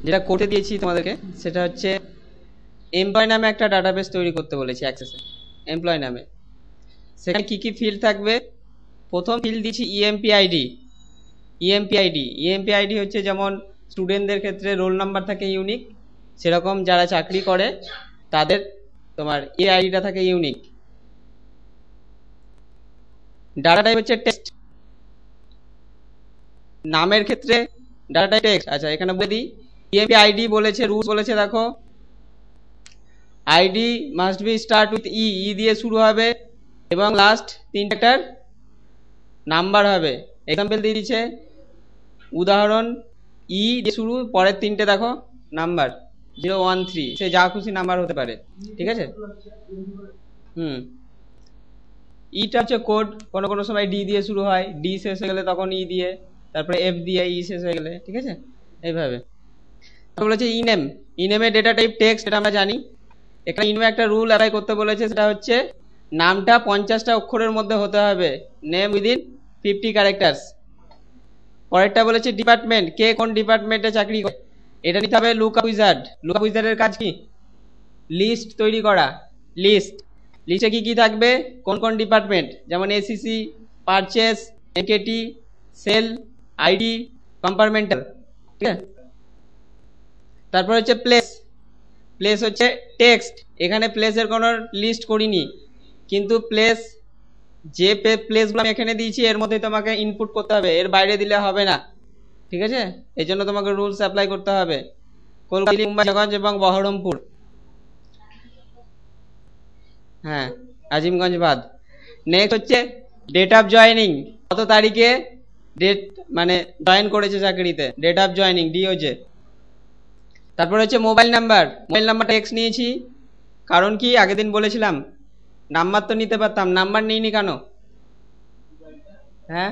যেটা করতে দিয়েছি তোমাদেরকে সেটা হচ্ছে এমপ্লয় নামে একটা ডাটাবেস তৈরি করতে বলেছি অ্যাক্সেসে, এমপ্লয় নামে। সেখানে কি কি ফিল্ড থাকবে? প্রথম ফিল্ড দিচ্ছি ইএমপি আইডি। ইএমপি আইডি হচ্ছে যেমন স্টুডেন্টদের ক্ষেত্রে রোল নাম্বার থাকে ইউনিক, সেরকম যারা চাকরি করে তাদের তোমার এই আইডিটা থাকে ইউনিক। ডাটা টাইপ হচ্ছে টেক্সট, নামের ক্ষেত্রে ডাটা টাইপ টেক্সট। আচ্ছা এখানে বলে দিই, ইএমপি আইডি বলেছে, রুলস বলেছে, দেখো ID must be start with E দিয়ে শুরু হবে এবং লাস্ট তিনটার নাম্বার হবে। এক্সাম্পল দিয়ে দিচ্ছে, উদাহরণ ই দিয়ে শুরু, পরের তিনটে দেখো নাম্বার 013, সে যা খুশি নাম্বার হতে পারে, ঠিক আছে। ইটা হচ্ছে কোড, কোনো কোনো সময় ডি দিয়ে শুরু হয়, ডি শেষ হয়ে গেলে তখন ই দিয়ে, তারপরে এফ দিয়ে ই শেষ হয়ে গেলে, ঠিক আছে এইভাবে। বলেছে ইনেম, ইনেমের ডেটা টাইপ টেক্সট, এটা আমরা জানি। এখানে ইনেমে একটা রুল অ্যাপ্লাই করতে বলেছে, সেটা হচ্ছে নামটা 50টা অক্ষরের মধ্যে হতে হবে, নেম উইদিন 50 ক্যারেক্টার্স। পরেরটা বলেছে ডিপার্টমেন্ট, কে কোন ডিপার্টমেন্টে চাকরি করে, এটা নিতে হবে লুকআপ উইজার্ড। লুকআপ উইজার্ডের কাজ কি? লিস্ট তৈরি করা। লিস্টে কি কি থাকবে, কোন কোন ডিপার্টমেন্ট, যেমন ACC, purchase, NKT, sale, ID, compartmental, ঠিক আছে। তারপর হচ্ছে প্লেস হচ্ছে টেক্সট। এখানে প্লেসের কোনো লিস্ট করিনি, কিন্তু প্লেস যে প্লেসগুলো আমি এখানে দিয়েছি এর মধ্যে তোমাকে ইনপুট করতে হবে, এর বাইরে দিলে হবে না, ঠিক আছে। এই জন্য তোমাকে রুলস অ্যাপ্লাই করতে হবে। কলকাতা, মুম্বাইগঞ্জ এবং বহরমপুর, হ্যাঁ আজিমগঞ্জ বাদ। নেক্সট হচ্ছে ডেট অফ জয়েনিং, কত তারিখে ডেট মানে জয়েন করেছে চাকরিতে, ডেট অফ জয়েনিং ডিওজে। তারপর হচ্ছে মোবাইল নাম্বারটা এক্স নিয়েছি, কারণ কি আগের দিন বলেছিলাম নাম্বার তো নিতে পারতাম, নাম্বার নিইনি কেন? হ্যাঁ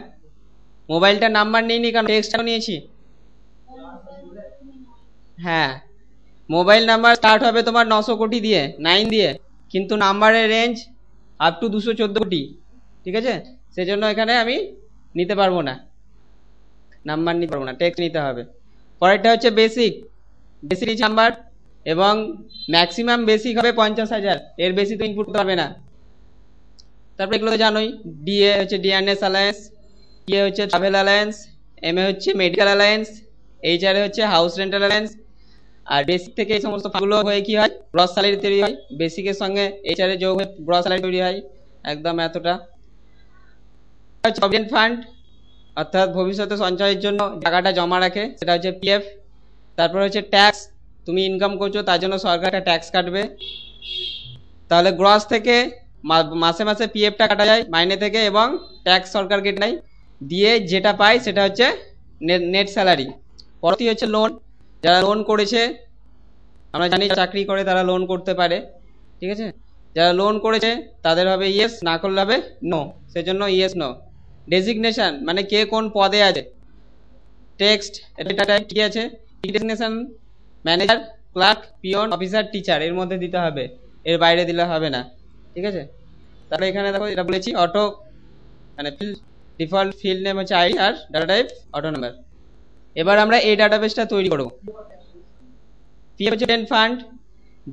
মোবাইলটা নাম্বার নিইনি কেন, টেক্সটটাও নিয়েছি। হ্যাঁ মোবাইল নাম্বার স্টার্ট হবে তোমার 900 কোটি দিয়ে, 9 দিয়ে, কিন্তু নাম্বারের রেঞ্জ আপ টু 214 কোটি, ঠিক আছে। সেজন্য এখানে আমি নিতে পারবো না, নাম্বার নিতে পারবো না, টেক্সট নিতে হবে। পরেরটা হচ্ছে বেসিক নাম্বার, এবং ম্যাক্সিমাম বেসিক হবে 50,000, এর বেশি তো ইনপুট করতে পারবে না। তারপর এগুলো তো জানোই, ডিএ হচ্ছে ডিআরএস অ্যালায়েন্স, টিএ হচ্ছে ট্রাভেল অ্যালায়েন্স, এমএ হচ্ছে মেডিকেল অ্যালায়েন্স, এইচআর হচ্ছে হাউস রেন্টাল অ্যালায়েন্স। আর বেসিক থেকে এই সমস্ত ফান্ডগুলো হয়ে কি হয়, গ্রস স্যালারি তৈরি হয়, বেসিকের সঙ্গে এইচআর এর যোগ হয়ে গ্রস স্যালারি তৈরি হয়, একদম এতটা। প্রভিডেন্ট ফান্ড, অর্থাৎ ভবিষ্যতে সঞ্চয়ের জন্য টাকাটা জমা রাখে, সেটা হচ্ছে পিএফ। তারপর হচ্ছে ট্যাক্স, তুমি ইনকাম করছো তার জন্য সরকার একটা ট্যাক্স কাটবে, তাহলে গ্রস থেকে মাসে মাসে পিএফটা কাটা যায় মাইনে থেকে, এবং ট্যাক্স সরকার কেটে নেয়, দিয়ে যেটা পায় সেটা হচ্ছে নেট স্যালারি। পরবর্তী হচ্ছে লোন, যারা লোন করেছে, আমরা জানি চাকরি করে তারা লোন করতে পারে, ঠিক আছে। যারা লোন করেছে তাদের হবে ইয়েস, না করলে হবে নো, সেজন্য ইয়েস নো। ডেজিগনেশন মানে কে কোন পদে আছে, টেক্সট এটা ঠিক আছে। Designation manager, clerk, peon, officer, teacher, এর মধ্যে দিতে হবে, এর বাইরে দিলে হবে না, ঠিক আছে। তারপরে এখানে দেখো এটা বলেছি অটো মানে ডিফল্ট ফিল্ড নেম হচ্ছে আইডি, আর ডাটা টাইপ অটো নাম্বার। এবার আমরা এই ডাটাবেসটা তৈরি করব। পিএফ হচ্ছে প্রভিডেন্ট ফান্ড,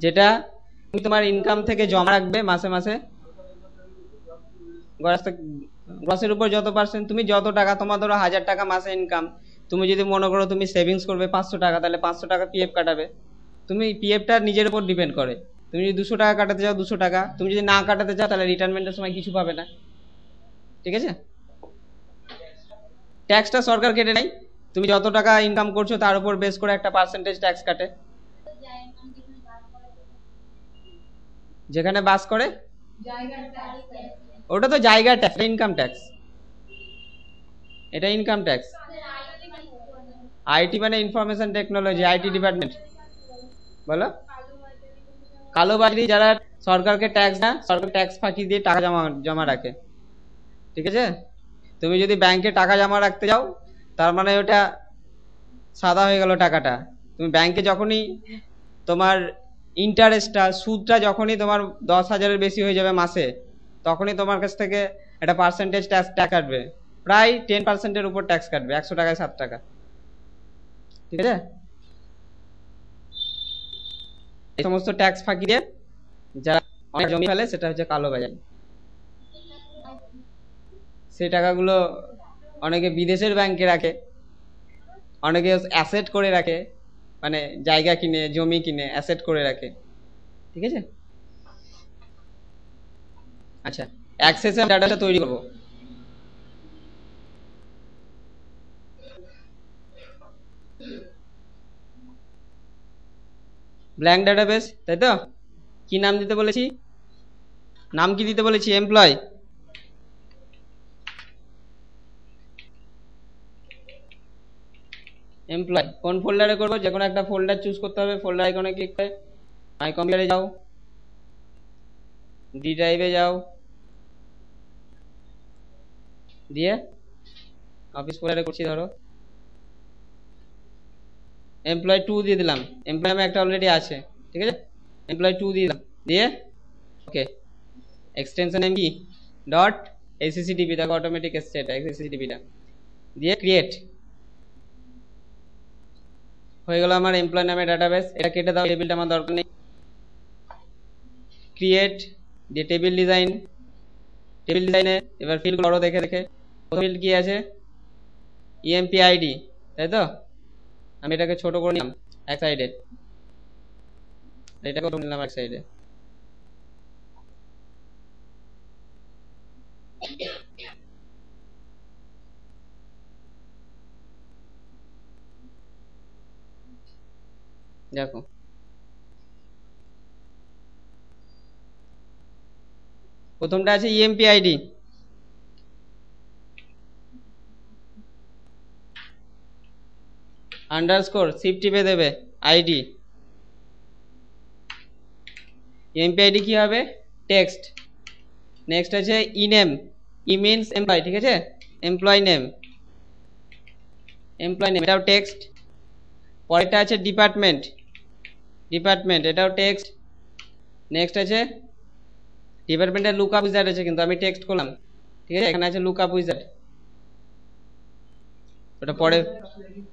যেটা তুমি তোমার ইনকাম থেকে জমা রাখবে মাসে মাসে, গ্রসের উপর যত পার্সেন্ট, তুমি যত টাকা, তোমার ধরো 1000 টাকা মাসে ইনকাম, তুমি যদি মনে করো তুমি সেভিংস করবে 500 টাকা, তাহলে 500 টাকা পিএফ কাটাবে। তুমি পিএফটা নিজের উপর ডিপেন্ড করে, তুমি যদি 200 টাকা কাটাতে চাও 200 টাকা, তুমি যদি না কাটাতে চাও তাহলে রিটায়ারমেন্টের সময় কিছু পাবে না, ঠিক আছে। ট্যাক্সটা সরকার কেটে নেয়, তুমি যত টাকা ইনকাম করছো তার উপর বেস করে একটা পার্সেন্টেজ ট্যাক্স কাটে। যেখানে বাস করে ওটা তো জায়গা ট্যাক্স, ইনকাম ট্যাক্স, এটা ইনকাম ট্যাক্স। আইটি মানে ইনফরমেশন টেকনোলজি, আইটি ডিপার্টমেন্ট। বলো, কালোবাজারি যারা সরকারকে ট্যাক্স না, সরকার ট্যাক্স ফাঁকি দিয়ে টাকা জমা রাখে, ঠিক আছে। তুমি যদি ব্যাংকে টাকা জমা রাখতে যাও তার মানে ওটা সাদা হয়ে গেল টাকাটা। তুমি ব্যাংকে যখনই তোমার ইন্টারেস্টটা, সুদটা যখনই তোমার 10,000-এর বেশি হয়ে যাবে মাসে, তখনই তোমার কাছ থেকে একটা পার্সেন্টেজ ট্যাক্স কাটবে, প্রায় 10%-এর উপর ট্যাক্স কাটবে, 100 টাকায় 7 টাকা, ঠিক আছে। এই সমস্ত ট্যাক্স ফাঁকি দিয়ে যারা অনেক জমি ফেলে সেটা হচ্ছে কালোবাজারি। সেই টাকাগুলো অনেকে বিদেশের ব্যাংকে রাখে, অনেকে অ্যাসেট করে রাখে, মানে জায়গা কিনে জমি কিনে অ্যাসেট করে রাখে। ঠিক আছে, আচ্ছা অ্যাক্সেসে ডাটাটা তৈরি করব। ব্ল্যাঙ্ক ডাটাবেস, তাই তো? কি নাম দিতে বলেছি? নাম কি দিতে বলেছি? এমপ্লয়। এমপ্লয় কোন ফোল্ডারে করবো? যে কোনো একটা ফোল্ডার চুজ করতে হবে। ফোল্ডার আইকনে ক্লিক করে মাই কম্পিউটারে যাও, ডি ড্রাইভে যাও, দিয়ে অফিস ফোল্ডারে করছি, ধরো এমপ্লয় 2 দিয়ে দিলাম। এমপ্লয় একটা অলরেডি আছে, ঠিক আছে, এমপ্লয় 2 দিয়ে দিলাম, দিয়ে ওকে। এক্সটেনশন এমপি ডট এসিসিডিবি, দেখো অটোমেটিক এসছে এটা এসিসিডিবিটা, দিয়ে ক্রিয়েট হয়ে গেল আমার এমপ্লয় নামে ডাটাবেস। এটা কেটে দাও, টেবিলটা আমার দরকার নেই। ক্রিয়েট দিয়ে টেবিল ডিজাইন, টেবিল ডিজাইনে এবার ফিল্ডগুলো বড় দেখে দেখে। প্রথম ফিল্ড কি আছে? ইএমপি আইডি, তাই তো? আমি এটাকে ছোট করে নিলাম এক সাইডে, এটাকে নিলাম এক সাইডে। দেখো প্রথমটা আছে ইএমপি আইডি, আন্ডারস্কোর শিফট টিপে দেবে আইডি। এমপি আইডি কি হবে? টেক্সট। নেক্সট আছে ইনেম, ই মিনস এমপ্লয়, ঠিক আছে, এমপ্লয় নেম, এমপ্লয় নেম এটাও টেক্সট। পরেরটা আছে ডিপার্টমেন্ট, ডিপার্টমেন্ট এটাও টেক্সট। নেক্সট আছে ডিপার্টমেন্টের লুকআপ উইজার্ড আছে, কিন্তু আমি টেক্সট করলাম, ঠিক আছে, এখানে আছে লুকআপ উইজার্ড, ওটা পরে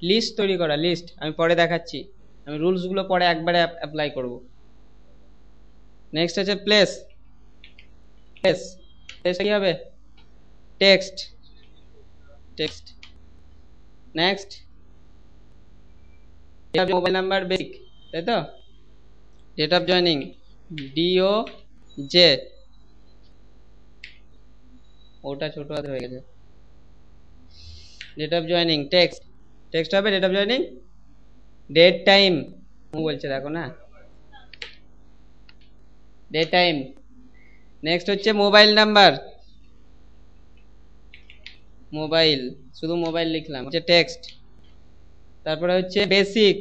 লিস্ট তৈরি করা, লিস্ট আমি পরে দেখাচ্ছি, আমি রুলসগুলো পরে একবারে অ্যাপ্লাই করব। নেক্সট আছে প্লেস, প্লেস প্লেসটা কি হবে? Text, text. Next mobile number basic, তাই তো? Date of joining D O J, ওটা ছোট হাতে হয়ে গেছে। Date of joining text, text হবে date of joining. Date time বলছে দেখো না, ডেট টাইম। নেক্সট হচ্ছে মোবাইল নাম্বার, মোবাইল শুধু মোবাইল লিখলাম, হচ্ছে টেক্সট। তারপরে হচ্ছে বেসিক,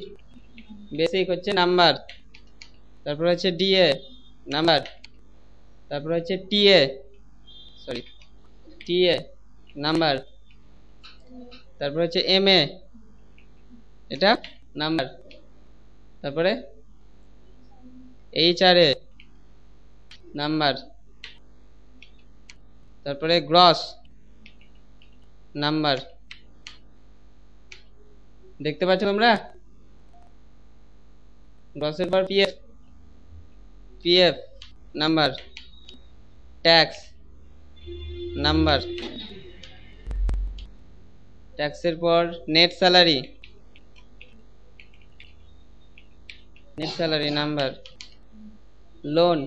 বেসিক হচ্ছে নাম্বার। তারপরে হচ্ছে ডিএ নাম্বার, তারপরে হচ্ছে টিএ, সরি টিএ নাম্বার, তারপরে হচ্ছে এমএ এটা নাম্বার, তারপরে এইচআরএ নাম্বার, তারপরে গ্রস নাম্বার। দেখতে পাচ্ছ তোমরা? গ্রসের পর PF, PF number, tax number, ট্যাক্সের পর net salary, net salary number, loan,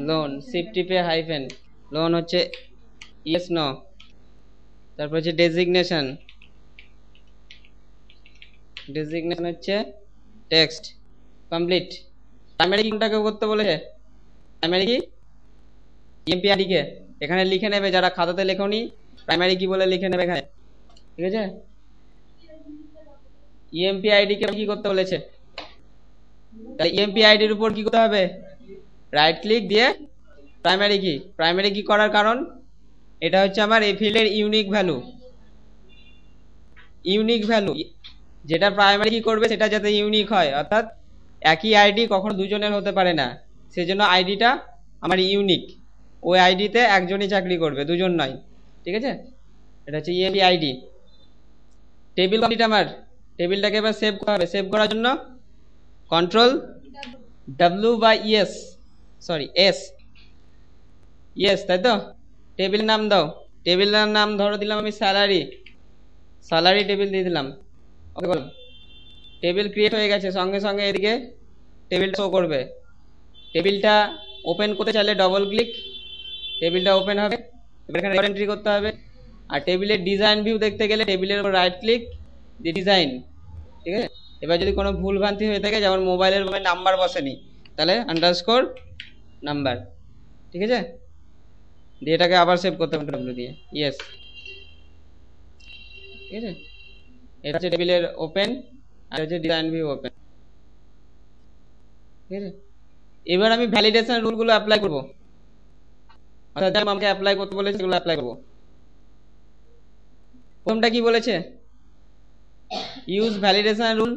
loan shift টিপে হাইফেন, লোন হচ্ছে ইয়েস নো। তারপর হচ্ছে ডেজিগনেশন, ডেজিগনেশন হচ্ছে টেক্সট। কমপ্লিট। প্রাইমারি কিটাকে করতে বলেছে, প্রাইমারি কি ইএমপি আইডি কে এখানে লিখে নেবে, যারা খাতাতে লেখনি প্রাইমারি কি বলে লিখে নেবে এখানে, ঠিক আছে। ইএমপি আইডি কে কি করতে বলেছে? তাহলে ইএমপি আইডির উপর কি করতে হবে? রাইট ক্লিক দিয়ে প্রাইমারি কি, প্রাইমারি কি করার কারণ এটা হচ্ছে আমার এই ফিল্ডের ইউনিক ভ্যালু, ইউনিক ভ্যালু যেটা প্রাইমারি কি করবে সেটা যাতে ইউনিক হয়, অর্থাৎ একই আইডি কখনো দুজনের হতে পারে না, সেজন্য আইডিটা আমার ইউনিক, ওই আইডিতে একজনই চাকরি করবে, দুজন নয়, ঠিক আছে। এটা হচ্ছে ইএমপি আইডি। Table complete. আমার টেবিলটাকে এবার সেভ করা হবে, সেভ করার জন্য কন্ট্রোল ডাব্লিউ বা ইএস, সরি এস, ইয়েস, তাই তো। টেবিল নাম দাও, টেবিলের নাম ধরো দিলাম আমি স্যালারি, স্যালারি টেবিল দিয়ে দিলাম। ওকে বলো, টেবিল ক্রিয়েট হয়ে গেছে, সঙ্গে সঙ্গে এদিকে টেবিলটা শো করবে। টেবিলটা ওপেন করতে চাইলে ডবল ক্লিক, টেবিলটা ওপেন হবে। এবার এখানে এন্ট্রি করতে হবে। আর টেবিলের ডিজাইন ভিউ দেখতে গেলে টেবিলের উপর রাইট ক্লিক দিয়ে ডিজাইন, ঠিক আছে। এবার যদি কোনো ভুল ভ্রান্তি হয়ে থাকে, যেমন মোবাইলের নাম্বার বসেনি, তাহলে আন্ডারস্কোর নাম্বার, ঠিক আছে, দিয়ে এটাকে আবার সেভ করতে হবে ডব্লিউ দিয়ে, ইয়েস, ঠিক আছে। এটা হচ্ছে টেবিলের ওপেন, আর হচ্ছে ডিজাইন ভিউ ওপেন, ঠিক আছে। এবার আমি ভ্যালিডেশন রুলগুলো অ্যাপ্লাই করবো, অর্থাৎ আমাকে অ্যাপ্লাই করতে বলেছে সেগুলো অ্যাপ্লাই করবো। প্রথমটা কি বলেছে, use validation rule,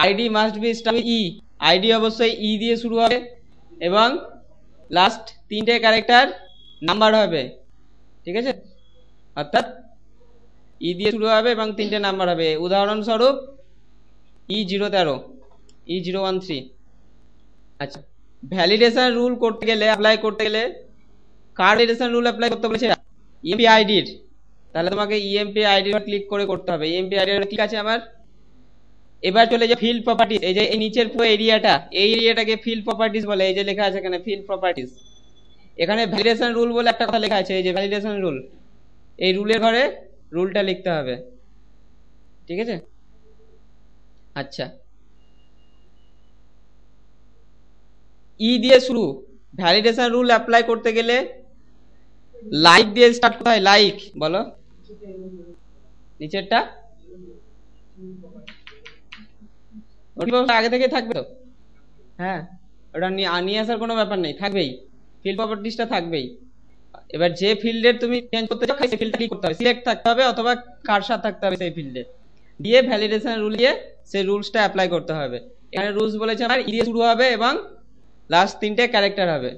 ID must be start E, ID অবশ্যই ই দিয়ে শুরু হবে এবং লাস্ট তিনটে ক্যারেক্টার নাম্বার হবে, ঠিক আছে। অর্থাৎ ই দিয়ে শুরু হবে এবং তিনটে নাম্বার হবে। উদাহরণস্বরূপ E013, E013। আচ্ছা, ভ্যালিডেশন রুল করতে গেলে, অ্যাপ্লাই করতে গেলে কার ভ্যালিডেশন রুল অ্যাপ্লাই করতে বলেছে, ইএমপি আইডির। তাহলে তোমাকে ইএমপি আইডি ক্লিক করে করতে হবে। ইএমপি আইডি ক্লিক আছে আমার। এবার চলে যে ফিল্ড প্রপার্টিজ, এই যে এই নিচের পুরো এরিয়াটা, এই এরিয়াটাকে ফিল্ড প্রপার্টিজ বলে। এই যে লেখা আছে এখানে ফিল্ড প্রপার্টিজ, এখানে ভ্যালিডেশন রুল বলে একটা কথা লেখা আছে, এই যে ভ্যালিডেশন রুল, এই রুলের ঘরে রুলটা লিখতে হবে, ঠিক আছে। আচ্ছা, ই দিয়ে শুরু, ভ্যালিডেশন রুল অ্যাপ্লাই করতে গেলে লাইক দিয়ে স্টার্ট করতে হয়। লাইক বলো, নিচেরটা আগে থেকে থাকবে তো, হ্যাঁ, ওটা নিয়ে আসার কোনো ব্যাপার নেই, থাকবেই, ফিল্ড প্রপার্টিজটা থাকবেই। এবার যে ফিল্ডের তুমি চেঞ্জ করতে চাও সেই ফিল্ডটা ক্লিক করতে হবে, সিলেক্ট থাকতে হবে অথবা কারসার থাকতে হবে সেই ফিল্ডে, দিয়ে ভ্যালিডেশন রুল দিয়ে সেই রুলসটা অ্যাপ্লাই করতে হবে। এখানে রুলস বলেছে আমার ই দিয়ে শুরু হবে এবং লাস্ট তিনটে ক্যারেক্টার হবে।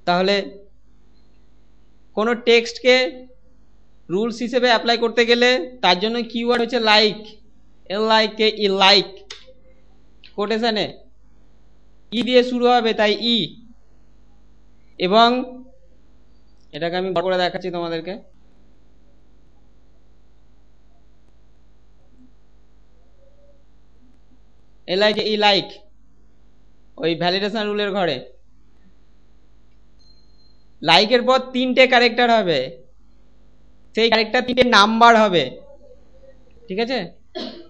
তাহলে কোনো টেক্সটকে রুলস হিসেবে অ্যাপ্লাই করতে গেলে তার জন্য কিওয়ার্ড হচ্ছে লাইক, LIKE, লাইক, কোটেশনে ই দিয়ে শুরু হবে, তাই ই। এবং এটাকে আমি বড় করে দেখাচ্ছি তোমাদেরকে, LIKE, লাইক, ওই ভ্যালিডেশন রুলের ঘরে লাইকের পর তিনটে ক্যারেক্টার হবে, সেই ক্যারেক্টার তিনটে নাম্বার হবে, ঠিক আছে।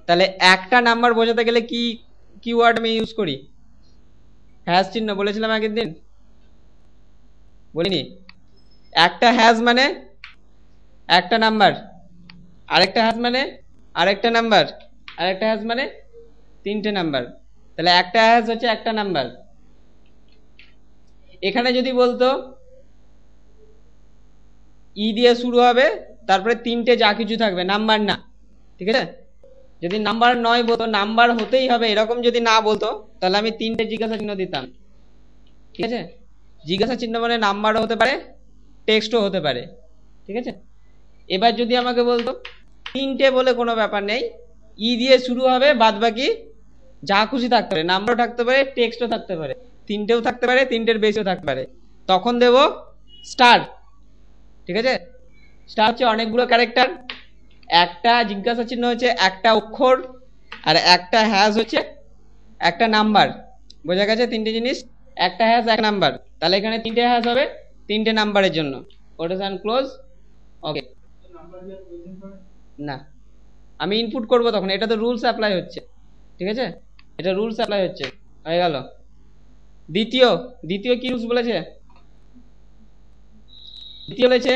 তাহলে একটা নাম্বার বোঝাতে গেলে কি কিওয়ার্ড আমি ইউজ করি, হ্যাশ চিহ্ন, বলেছিলাম আগের দিন, বলিনি। একটা হ্যাশ মানে একটা নাম্বার, আরেকটা হ্যাশ মানে আরেকটা নাম্বার, আরেকটা হ্যাশ মানে তিনটে নাম্বার। তাহলে একটা হ্যাশ হচ্ছে একটা নাম্বার। এখানে যদি বলতো ই দিয়ে শুরু হবে, তারপরে তিনটে যা কিছু থাকবে, নাম্বার না, ঠিক আছে। যদি নাম্বার নয় বলতো, নাম্বার হতেই হবে এরকম যদি না বলতো, তাহলে আমি তিনটে জিজ্ঞাসা চিহ্ন দিতাম, ঠিক আছে। জিজ্ঞাসা চিহ্ন মানে নাম্বারও হতে পারে, টেক্সটও হতে পারে, ঠিক আছে। এবার যদি আমাকে বলতো তিনটে বলে কোনো ব্যাপার নেই, ই দিয়ে শুরু হবে, বাদ বাকি যা খুশি থাকতে পারে, নাম্বারও থাকতে পারে, টেক্সটও থাকতে পারে, তিনটেও থাকতে পারে, তিনটের বেশিও থাকতে পারে, তখন দেব স্টার, ঠিক আছে। স্টার হচ্ছে অনেকগুলো ক্যারেক্টার, একটা জিজ্ঞাসা চিহ্ন হচ্ছে একটা অক্ষর, আর একটা হ্যাশ হচ্ছে একটা নাম্বার। বোঝা গেছে তিনটে জিনিস, একটা হ্যাশ এক নাম্বার। তাহলে এখানে তিনটে হ্যাশ হবে তিনটে নাম্বারের জন্য। কোটেশন ক্লোজ, ওকে। না, আমি ইনপুট করব তখন, এটা তো রুলস অ্যাপ্লাই হচ্ছে, ঠিক আছে, এটা রুলস অ্যাপ্লাই হচ্ছে, হয়ে গেল। দ্বিতীয় কি রুলস বলেছে, দ্বিতীয় বলেছে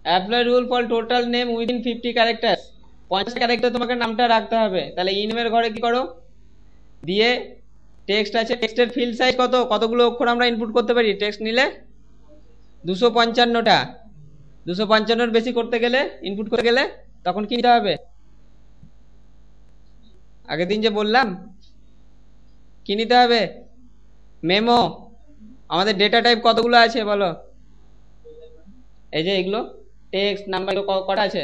apply rule for total name within 50 characters, 50 character তোমাকে নামটা রাখতে হবে। তাহলে ইনমের ঘরে কি করো, দিয়ে টেক্সট আছে, টেক্সটের ফিল্ড সাইজ কতগুলো অক্ষর আমরা ইনপুট করতে পারি, টেক্সট নিলে 255টা, 255-এর বেশি করতে গেলে, ইনপুট করতে গেলে তখন কি নিতে হবে, আগের দিন যে বললাম কি নিতে হবে, মেমো। আমাদের ডেটা টাইপ কতগুলো আছে বলো, এই যে এগুলো টেক্সট নাম্বার কটা আছে,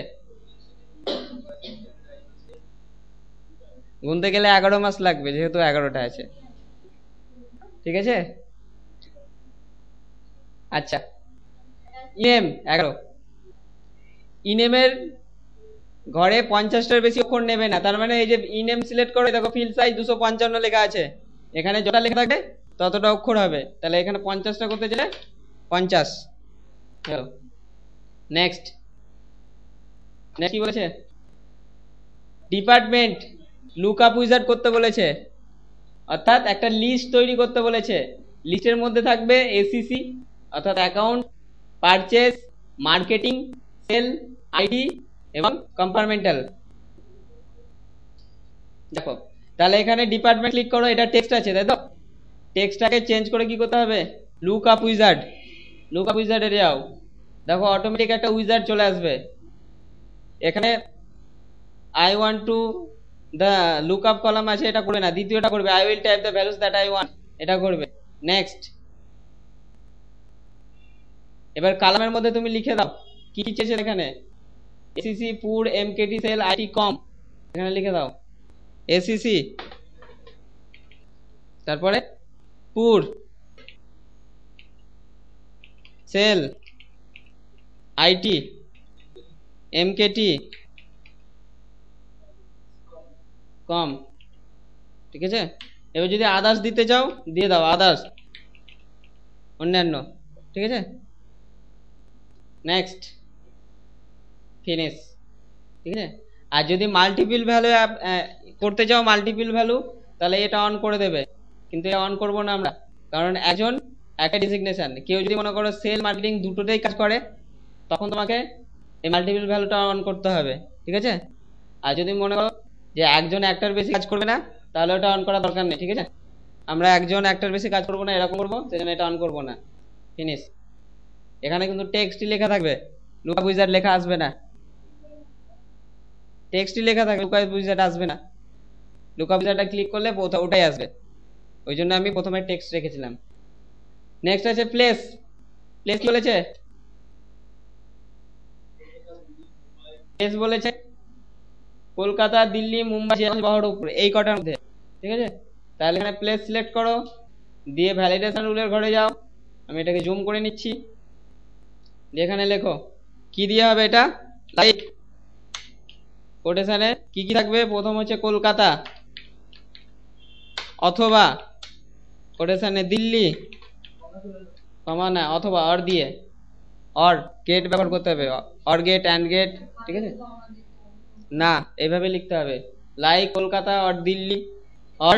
গুনতে গেলে 11 মাস লাগবে, যেহেতু 11টা আছে। ঠিক আছে, আচ্ছা। ইনেম 11। ইনেমের ঘরে 50টার বেশি অক্ষর নেবে না, তার মানে এই যে ইনেম সিলেক্ট করে দেখো ফিল্ড সাইজ 255 লেখা আছে, এখানে যতটা লেখা থাকবে ততটা অক্ষর হবে, তাহলে এখানে 50টা করতে গেলে 50। নেক্সট কি বলেছে? ডিপার্টমেন্ট লুকআপ উইজার্ড করতে বলেছে, অর্থাৎ একটা লিস্ট তৈরি করতে বলেছে। লিস্টের মধ্যে থাকবে এসিসি অর্থাৎ account, purchase, marketing, sale, ID এবং কম্পার্টমেন্টাল। দেখো তাহলে এখানে ডিপার্টমেন্ট ক্লিক করো, এটা টেক্সট আছে তাই তো, টেক্সটটাকে চেঞ্জ করে কি করতে হবে? লুকআপ উইজার্ড, লুকআপ উইজার্ডে যাও, দেখো অটোমেটিক একটা উইজার্ড চলে আসবে। এখানে I want to the lookup column আছে, এটা করবে না, দ্বিতীয়টা করবে, I will type the values that I want, এটা করবে। নেক্সট, এবার কলামের মধ্যে তুমি লিখে দাও কি কি চেয়েছে এখানে, এসিসি, পুর, এমকেটি, সেল, আইটি, কম, এখানে লিখে দাও এসিসি, তারপরে পুর, সেল, আইটি, এমকেটি, কম। ঠিক আছে, এবার যদি আদার্স দিতে চাও দিয়ে দাও আদার্স, অন্যান্য। ঠিক আছে, নেক্সট, ফিনিশ। ঠিক আছে, আর যদি মাল্টিপল ভ্যালু করতে চাও মাল্টিপল ভ্যালু, তাহলে এটা অন করে দেবে, কিন্তু এটা অন করবো না আমরা, কারণ একজন একটা ডিজিগনেশন, কেউ যদি মনে করো সেল মার্কেটিং দুটোতেই কাজ করে, তখন তোমাকে এই মাল্টিপল ভ্যালুটা অন করতে হবে। ঠিক আছে, আর যদি মনে করো যে একজন একটার বেশি কাজ করবে না, তাহলে ওটা অন করার দরকার নেই। ঠিক আছে, আমরা একজন একটার বেশি কাজ করবো না এরকম করবো, সেজন্য এটা অন করবো না। ফিনিশ। এখানে কিন্তু টেক্সটই লেখা থাকবে, লুকআপ উইজার্ড লেখা আসবে না, টেক্সটই লেখা থাকবে, লুকআপ উইজার্ড আসবে না। লুকআপ উইজার্ডটা ক্লিক করলে ওটাই আসবে, ওই জন্য আমি প্রথমে টেক্সট রেখেছিলাম। নেক্সট আছে প্লেস। প্লেস কি বলেছে? প্লেস বলেছে কলকাতা, দিল্লি, মুম্বাই, বহরমপুর, এই কটার মধ্যে। ঠিক আছে, তাহলে এখানে প্লেস সিলেক্ট করো, দিয়ে ভ্যালিডেশন রুলের ঘরে যাও, আমি এটাকে জুম করে নিচ্ছি, এখানে লেখো কি দিয়ে হবে এটা, লাইক কোটেশনে কি কি থাকবে, প্রথম হচ্ছে কলকাতা, অথবা কোটেশনে দিল্লি, কমা না, অথবা অর দিয়ে, অর গেট ব্যবহার করতে হবে, অর গেট, অ্যান্ড গেট। ঠিক আছে, না এইভাবে লিখতে হবে, like Kolkata or Delhi or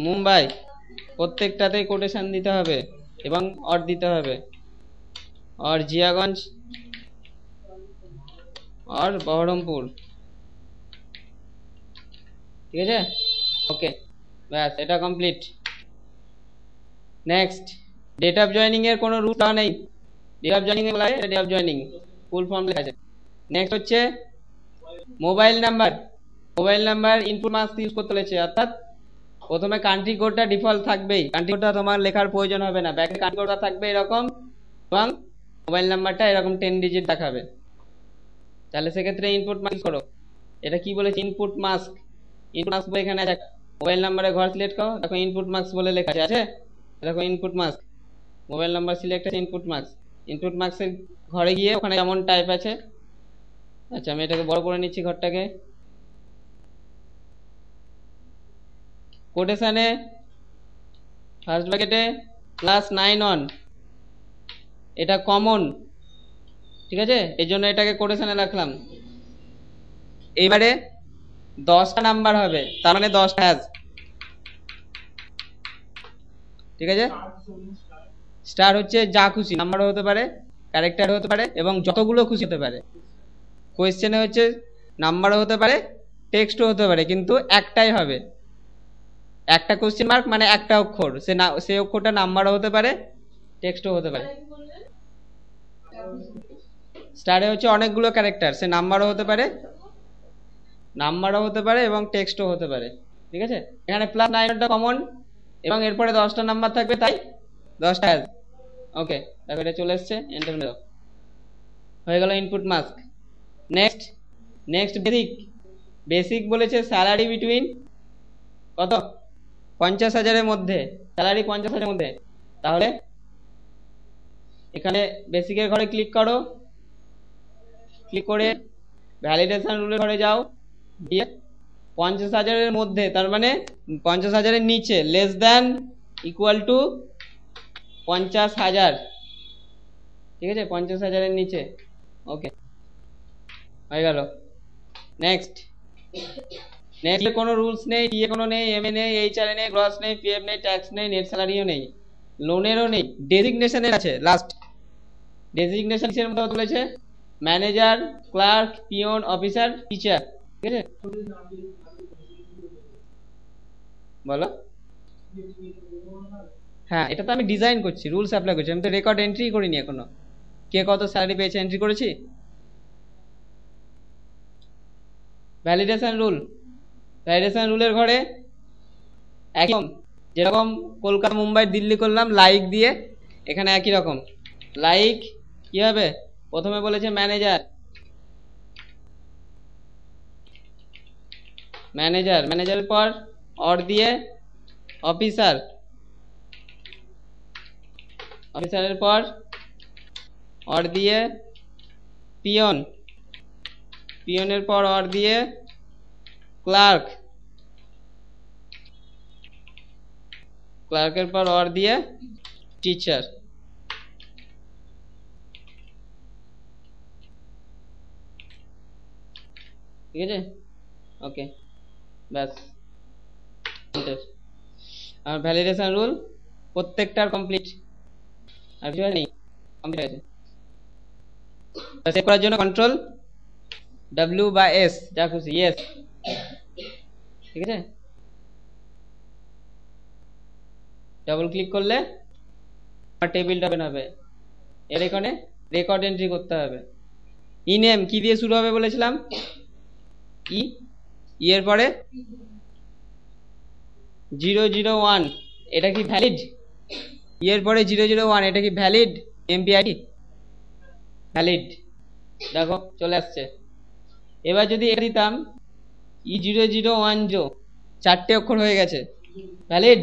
Mumbai, প্রত্যেকটাতেই কোটেশন দিতে হবে এবং অর দিতে হবে, और जियागंज और বহরমপুর। ঠিক আছে, ওকে, ব্যাস এটা complete. Next, date of joining এর কোনো রুট নেই, ডেট অফ জয়নিং এ বলা হয় date of joining, full form লেখা আছে। নেক্সট হচ্ছে mobile number, mobile number input mask use করতে বলেছে, অর্থাৎ প্রথমে কান্ট্রি কোডটা ডিফল্ট থাকবেই, কান্ট্রি কোডটা তোমার লেখার প্রয়োজন হবে না, ব্যাকে কান্ট্রি কোডটা থাকবে এরকম, এবং মোবাইল নাম্বারটা এরকম 10 ডিজিট দেখাবে। তাহলে সেক্ষেত্রে ইনপুট মাস্ক করো, এটা কি বলেছে, ইনপুট মাস্ক, ইনপুট মাস্ক বলে এখানে আছে, মোবাইল নাম্বারে ঘর সিলেক্ট করো, দেখো ইনপুট মাস্ক বলে লেখা আছে, দেখো input mask, mobile number select আছে, ইনপুট মাস্ক, ইনপুট মাস্কের ঘরে গিয়ে ওখানে যেমন টাইপ আছে, আচ্ছা আমি এটাকে বড় করে নিচ্ছি ঘরটাকে, কোটেশনে ফার্স্ট ব্র্যাকেটে +9 অন, এটা কমন। ঠিক আছে, এই জন্য এটাকে কোটেশনে রাখলাম। এবারে 10টা নাম্বার হবে, তার মানে 10টা হ্যাজ। ঠিক আছে, স্টার হচ্ছে যা খুশি, নাম্বারও হতে পারে, ক্যারেক্টার হতে পারে, এবং যতগুলো খুশি হতে পারে। কোয়েশ্চেনে হচ্ছে নাম্বারও হতে পারে, টেক্সটও হতে পারে, কিন্তু একটাই হবে, একটা কোশ্চেন মার্ক মানে একটা অক্ষর, সে অক্ষরটা নাম্বারও হতে পারে, টেক্সটও হতে পারে। স্টারে হচ্ছে অনেকগুলো ক্যারেক্টার, সে নাম্বারও হতে পারে, এবং টেক্সটও হতে পারে। ঠিক আছে, এখানে +9টা কমন এবং এরপরে 10টা নাম্বার থাকবে, তাই 10টা হ্যাজ। ওকে, দেখো এটা চলে এসছে, এন্টার দাও, হয়ে গেল input mask. Next basic, basic বলেছে স্যালারি বিটুইন কত 50,000-এর মধ্যে, স্যালারি 50,000-এর মধ্যে। তাহলে এখানে বেসিকের ঘরে ক্লিক করো, ক্লিক করে ভ্যালিডেশন রুলের ঘরে যাও, দিয়ে 50,000-এর মধ্যে তার মানে 50,000-এর নিচে, লেস দ্যান ইকুয়াল টু 50,000, ঠিক আছে, 50,000-এর নিচে। ওকে, হয়ে গেল। নেক্সট নেক্সট কোনো রুলস নেই, ইয়ে কোনো নেই, এমএ নেই, এইচআর নেই, গ্রস নেই, পিএফ নেই, ট্যাক্স নেই, নেট স্যালারিও নেই, লোনেরও নেই, ডেজিগনেশনের আছে। লাস্ট ডেজিগনেশন এর মধ্যে তুলেছে manager, clerk, peon, officer, teacher, ঠিক আছে। বলো। হ্যাঁ, এটা তো আমি ডিজাইন করছি, রুলস অ্যাপ্লাই করছি, আমি তো রেকর্ড এন্ট্রি করিনি এখনো। কে কত স্যালারি পেয়েছে এন্ট্রি করেছি। ভ্যালিডেশন রুল, ভ্যালিডেশন রুলের ঘরে একদম যেরকম কলকাতা, মুম্বাই, দিল্লি করলাম লাইক দিয়ে, এখানে একই রকম লাইক কি হবে, প্রথমে বলেছে ম্যানেজার, ম্যানেজার, ম্যানেজারের পর অর দিয়ে অফিসার, অফিসারের পর অর দিয়ে পিয়ন, পিয়নের পর অর দিয়ে ক্লার্ক, ক্লার্কের পর অর দিয়ে টিচার, ঠিক আছে। ওকে, ব্যাস। আর ভ্যালিডেশন রুল প্রত্যেকটার কমপ্লিট, আর কিছু নেই, কমপ্লিট হয়েছে। সেভ করার জন্য কন্ট্রোল ডাব্লিউ বা এস, যা খুশি, ইয়েস, ঠিক আছে। ডাবল ক্লিক করলে আমার টেবিলটা ওপেন হবে। এর এখানে রেকর্ড এন্ট্রি করতে হবে। ইনেম কি দিয়ে শুরু হবে বলেছিলাম, ই, এর পরে 001, এটা কি ভ্যালিড, এর পরে 001, এটা কি ভ্যালিড এমপিআইডি, ভ্যালিড, দেখো চলে আসছে। এবার যদি এটা দিতাম E001, 4টে অক্ষর হয়ে গেছে, ভ্যালিড,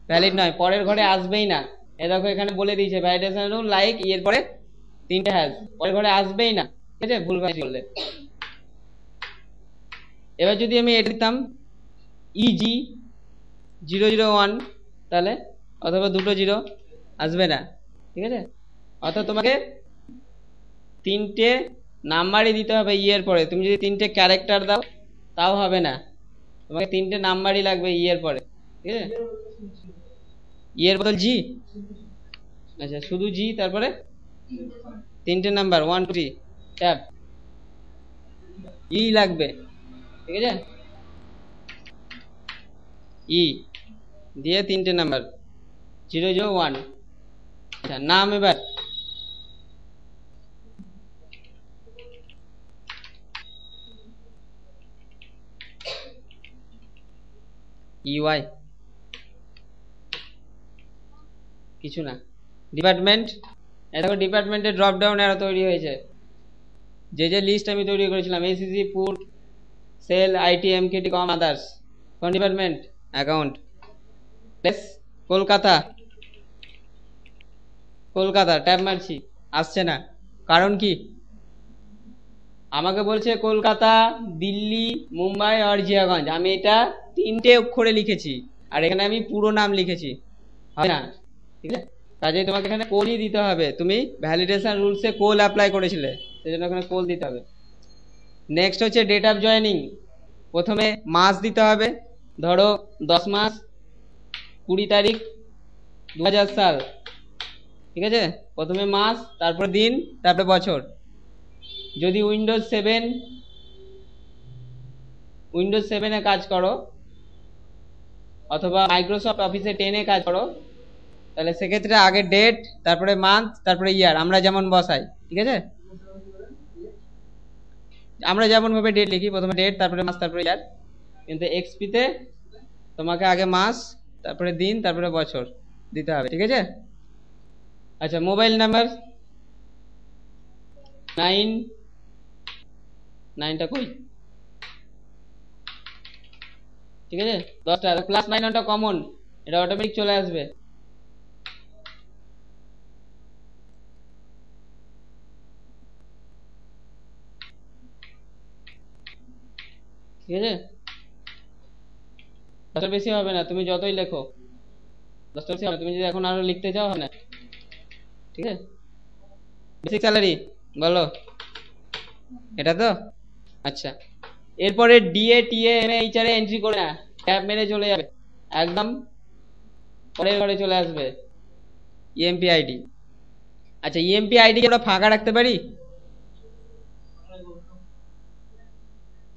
ভ্যালিড নয়, পরের ঘরে আসবেই না। এ দেখো এখানে বলে দিয়েছে ভ্যালিডেশন রুল লাইক এর পরে 3টে হ্যাজ, পরের ঘরে আসবেই না, ঠিক আছে, ভুল ভাই করলে। এবার যদি আমি এটা দিতাম EG001, তাহলে অথবা দুটো জিরো আসবে না, ঠিক আছে। অর্থাৎ তোমাকে 3টে নাম্বারই দিতে হবে এর পরে। তুমি যদি 3টে ক্যারেক্টার দাও তাও হবে না, তোমাকে 3টে নাম্বারই লাগবে এর পরে, ঠিক আছে। এর বদল জি, আচ্ছা শুধু জি, তারপরে 3টে নাম্বার 1 2 3 ট্যাব ই লাগবে, ঠিক আছে। ই দিয়ে 3টে নাম্বার 001। আচ্ছা নাম এবার ইউআই, কিছু না। ডিপার্টমেন্ট, এটা ডিপার্টমেন্টের ড্রপ ডাউন অ্যারো তৈরি হয়েছে, যে যে লিস্ট আমি তৈরি করেছিলাম, ACC, food, sale, IT, MKT, com, others. কোন department, account. Place Kolkata, Kolkata tab মারছি, আসছে না, কারণ কি, আমাকে বলছে কলকাতা, দিল্লি, মুম্বাই আর জিয়াগঞ্জ, আমি এটা 3টে অক্ষরে লিখেছি, আর এখানে আমি পুরো নাম লিখেছি, হয় না, ঠিক আছে। কাজেই তোমাকে এখানে কোলই দিতে হবে, তুমি ভ্যালিডেশন রুলসে কোল অ্যাপ্লাই করেছিলে, সেজন্য এখানে কোল দিতে হবে। নেক্সট হচ্ছে ডেট অফ জয়েনিং, প্রথমে মাস দিতে হবে, ধরো 10 মাস 20 তারিখ 2000 সাল, ঠিক আছে। প্রথমে মাস, তারপর দিন, তারপরে বছর। যদি উইন্ডোজ 7-এ কাজ করো অথবা মাইক্রোসফট অফিসে 10-এ কাজ করো, তাহলে সেক্ষেত্রে আগে ডেট, তারপরে মান্থ, তারপরে ইয়ার, আমরা যেমন বসাই, ঠিক আছে। আমরা যেমন ভাবে ডেট লিখি, প্রথমে ডেট, তারপরে মাস, তারপরে ইয়ার, কিন্তু এক্সপিতে তোমাকে আগে মাস, তারপরে দিন, তারপরে বছর দিতে হবে, ঠিক আছে। আচ্ছা মোবাইল নাম্বার 9টা কই, ঠিক আছে, 10টা প্লাস মাইনাসটা কমন, এটা অটোমেটিক চলে আসবে। ঠিক আছে, 10টার বেশি হবে না, তুমি যতই লেখো 10টার বেশি হবে, তুমি যদি এখন আরো লিখতে চাও হবে না। ঠিক আছে, বেসিক স্যালারি বলো, এটা তো আচ্ছা। এরপরে DA TA M H R entry করে না, ট্যাব মেরে চলে যাবে, একদম পরের ঘরে চলে আসবে ইএমপি আইডি। আচ্ছা, ইএমপি আইডি আমরা ফাঁকা রাখতে পারি?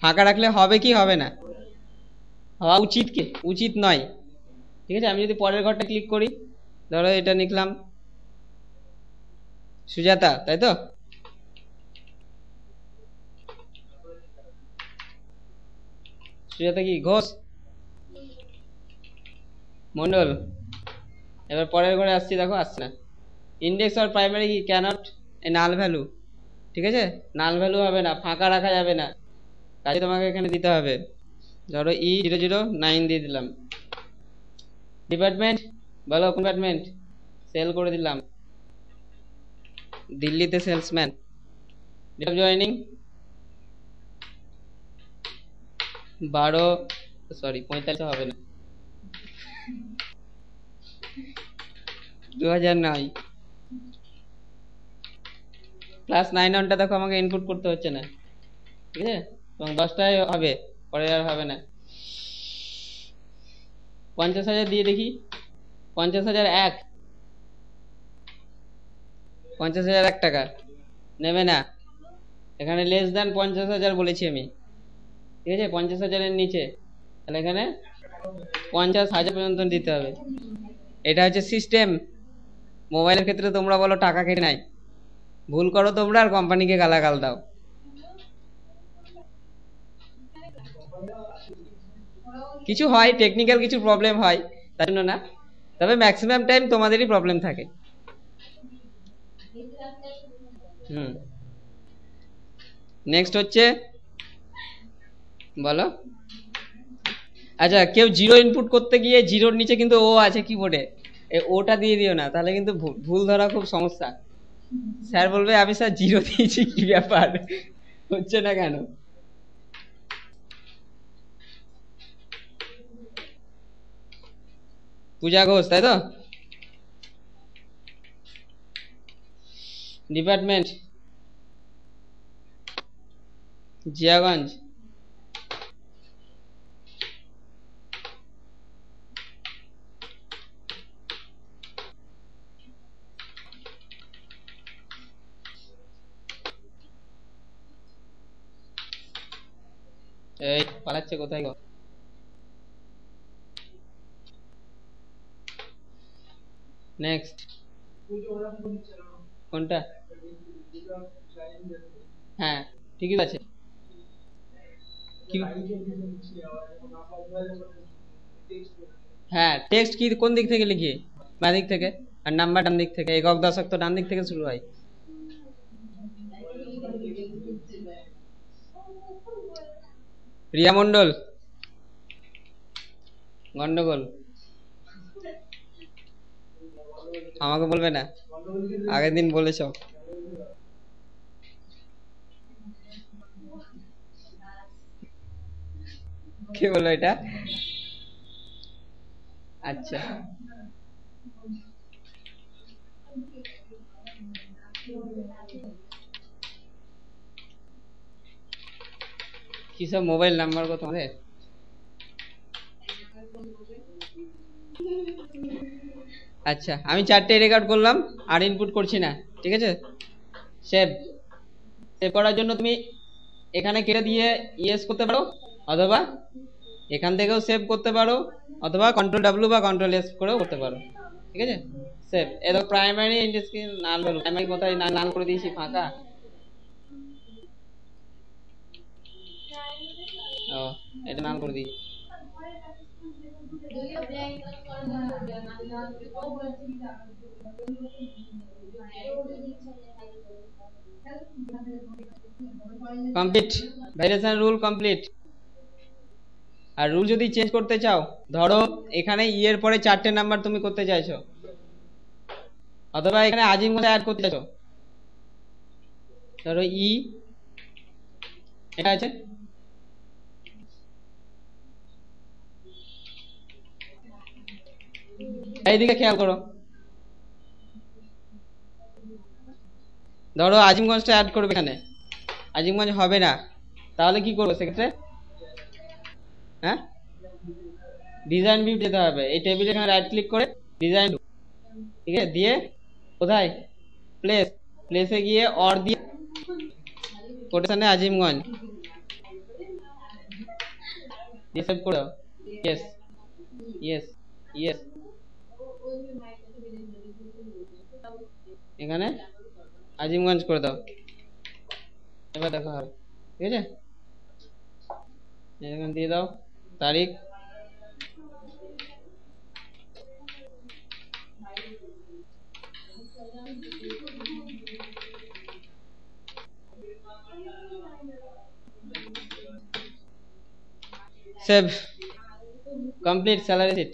ফাঁকা রাখলে হবে কি হবে না? হওয়া উচিত কি উচিত নয়। ঠিক আছে, আমি যদি পরের ঘরটা ক্লিক করি, ধরো এটা লিখলাম সুজাতা, তাই তো? সুজাতা কি ঘোষ মন্ডল। এবার পরের ঘরে আসছি, দেখো আসছে না। ইন্ডেক্স আর প্রাইমারি কি ক্যানট এ নাল ভ্যালু। ঠিক আছে, নাল ভ্যালু হবে না, ফাঁকা রাখা যাবে না, কাজে তোমাকে এখানে দিতে হবে। ধরো E009 দিয়ে দিলাম। ডিপার্টমেন্ট বলো, কোন ডিপার্টমেন্ট? সেল করে দিলাম, দিল্লিতে সেলসম্যান। ডেট অফ জয়েনিং 45 হবে না, 2009। ক্লাস 9 দেখো আমাকে ইনপুট করতে হচ্ছে না। ঠিক আছে, এবং 10টায় হবে, পরে আর হবে না। 50,000 দিয়ে দেখি, 50,001, 50,001 টাকা নেবে না, এখানে লেস দেন 50,000 বলেছি আমি। ঠিক আছে, 50,000-এর নিচে, তাহলে এখানে 50,000 পর্যন্ত দিতে হবে। এটা হচ্ছে সিস্টেম। মোবাইলের ক্ষেত্রে তোমরা বলো টাকা কেটে নাই, ভুল করো তোমরা আর কোম্পানিকে গালাগাল দাও। কিছু হয়, টেকনিক্যাল কিছু প্রবলেম হয়, তার জন্য না, তবে ম্যাক্সিমাম টাইম তোমাদেরই প্রবলেম থাকে। নেক্সট হচ্ছে বলো। আচ্ছা, কেউ জিরো ইনপুট করতে গিয়ে জিরোর নিচে কিন্তু ও আছে কিবোর্ডে, ওটা দিয়ে দিও না, তাহলে কিন্তু ভুল ধরা খুব সমস্যা। স্যার বলবে আমি স্যার জিরো দিয়েছি, কি ব্যাপার হচ্ছে না কেন? পূজা ঘোষ, তাই তো? ডিপার্টমেন্ট জিয়াগঞ্জ। এই পালাচ্ছে কোথায় গো? নেক্সট কোনটা? হ্যাঁ ঠিকই আছে। হ্যাঁ, টেক্সট কি কোন দিক থেকে লিখি? বাঁ দিক থেকে, আর নাম্বার ডান দিক থেকে, একক দশক তো ডান দিক থেকে শুরু হয়। রিয়া মন্ডল, গন্ডগোল আমাকে বলবে না, আগের দিন বলেছ। কে বললো এটা? আচ্ছা, কি সব মোবাইল নাম্বার গো তোমাদের? আচ্ছা, আমি 4টে রেকর্ড করলাম, আর ইনপুট করছি না। ঠিক আছে, সেভ। সেভ করার জন্য তুমি এখানে কেটে দিয়ে ইয়েস করতে পারো, অথবা এখান থেকেও সেভ করতে পারো, অথবা Ctrl+W বা Ctrl+S করেও করতে পারো। ঠিক আছে, সেভ। এর প্রাইমারি ইন্ডেক্সকে নাল বলো, প্রাইমারি কোথায় নাল করে দিয়েছি, ফাঁকা। ও, এটা নাল করে দিই। Complete, validation rule complete. আর রুল যদি চেঞ্জ করতে চাও, ধরো এখানে ই এর পরে 4টে নাম্বার তুমি করতে চাইছো, অথবা এখানে আজিমগঞ্জ অ্যাড করতে চাইছো, ধরো ই এটা আছে, এইদিকে খেয়াল করো, ধরো আজিমগঞ্জটা অ্যাড করবে, এখানে আজিমগঞ্জ হবে না, তাহলে কি করবো সেক্ষেত্রে? হ্যাঁ, ডিজাইন ভিউ যেতে হবে, এই টেবিলে এখানে রাইট ক্লিক করে ডিজাইন, ঠিক আছে, দিয়ে কোথায় প্লেস, প্লেসে গিয়ে অর দিয়ে কোটেশনে আজিমগঞ্জ দিয়ে সেভ করে দাও। ইয়েস ইয়েস ইয়েস, এখানে আজিমগঞ্জ করে দাও, এবার দেখা হবে, ঠিক আছে, এখানে দিয়ে দাও তারিখ, সেভ, কমপ্লিট স্যালারি শিট।